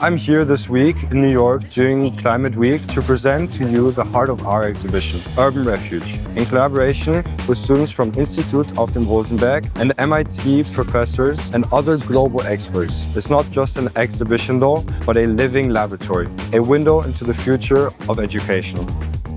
I'm here this week in New York during Climate Week to present to you the heart of our exhibition, Urban Refuge, in collaboration with students from Institut auf dem Rosenberg and MIT professors and other global experts. It's not just an exhibition though, but a living laboratory, a window into the future of education.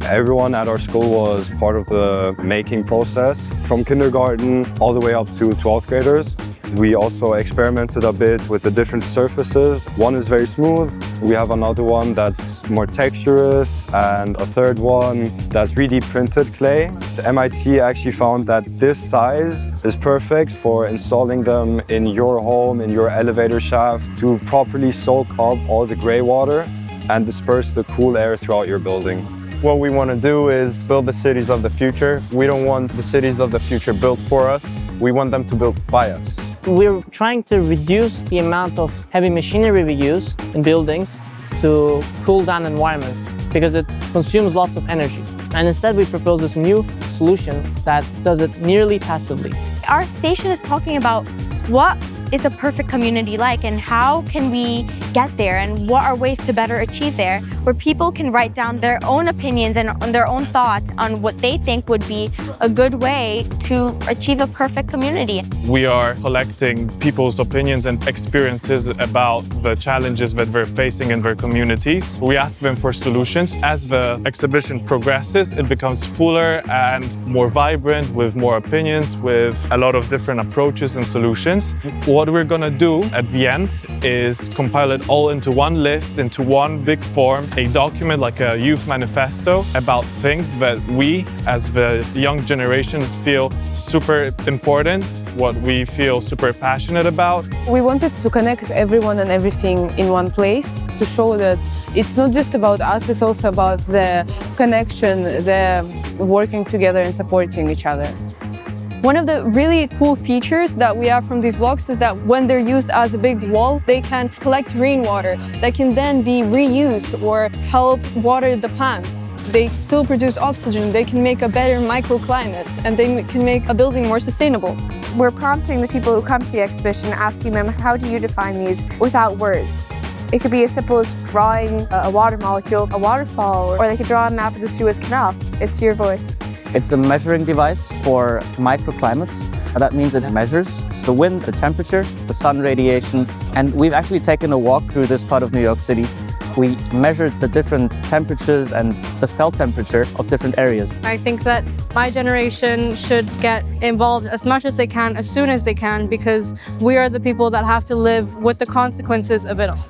Everyone at our school was part of the making process, from kindergarten all the way up to 12th graders. We also experimented a bit with the different surfaces. One is very smooth, we have another one that's more texturous, and a third one that's 3D printed clay. The MIT actually found that this size is perfect for installing them in your home, in your elevator shaft, to properly soak up all the gray water and disperse the cool air throughout your building. What we want to do is build the cities of the future. We don't want the cities of the future built for us. We want them to build by us. We're trying to reduce the amount of heavy machinery we use in buildings to cool down environments because it consumes lots of energy. And instead we propose this new solution that does it nearly passively. Our station is talking about what is a perfect community like and how can we get there and what are ways to better achieve there, where people can write down their own opinions and their own thoughts on what they think would be a good way to achieve a perfect community. We are collecting people's opinions and experiences about the challenges that they're facing in their communities. We ask them for solutions. As the exhibition progresses, it becomes fuller and more vibrant with more opinions, with a lot of different approaches and solutions. What we're going to do at the end is compile it all into one list, into one big form, a document like a youth manifesto about things that we as the young generation feel super important, what we feel super passionate about. We wanted to connect everyone and everything in one place to show that it's not just about us, it's also about the connection, the working together and supporting each other. One of the really cool features that we have from these blocks is that when they're used as a big wall, they can collect rainwater that can then be reused or help water the plants. They still produce oxygen, they can make a better microclimate, and they can make a building more sustainable. We're prompting the people who come to the exhibition, asking them, how do you define these without words? It could be as simple as drawing a water molecule, a waterfall, or they could draw a map of the Suez Canal. It's your voice. It's a measuring device for microclimates. That means it measures the wind, the temperature, the sun radiation, and we've actually taken a walk through this part of New York City. We measured the different temperatures and the felt temperature of different areas. I think that my generation should get involved as much as they can, as soon as they can, because we are the people that have to live with the consequences of it all.